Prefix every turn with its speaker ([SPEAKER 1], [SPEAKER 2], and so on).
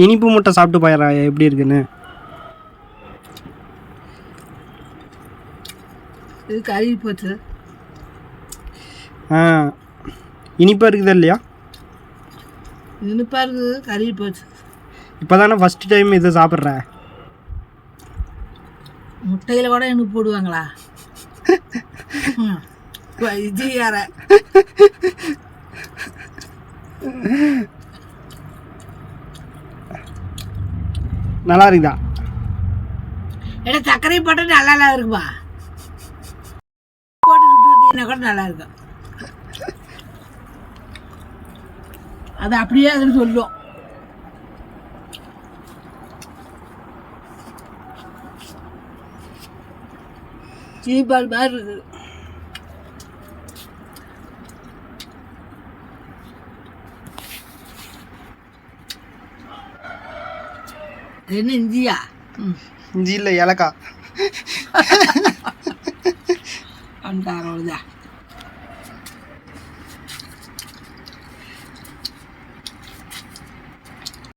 [SPEAKER 1] இனிப்பு முட்டை சாப்பிட்டு போயிடறா எப்படி இருக்குன்னு.
[SPEAKER 2] இது கறி போச்சு.
[SPEAKER 1] இனிப்பாக இருக்குதா இல்லையா?
[SPEAKER 2] இனிப்பாக இருக்குது, கறி போச்சு.
[SPEAKER 1] இப்போ தானே ஃபஸ்ட்டு டைம் இதை சாப்பிட்ற.
[SPEAKER 2] முட்டையில் கூட இனிப்பு போடுவாங்களா? இது யார
[SPEAKER 1] நல்லா இருக்குதா?
[SPEAKER 2] ஏன்னா சர்க்கரை போட்டு நல்லா இருக்குப்பா. போட்டு சுட்டு ஊற்றினா கூட நல்லா இருக்கும். அது அப்படியே அதுன்னு சொல்லும். சீப்பால் மாதிரி இருக்குது. என்ன இஞ்சியா?
[SPEAKER 1] இஞ்சி இல்லை, ஏலக்காய்.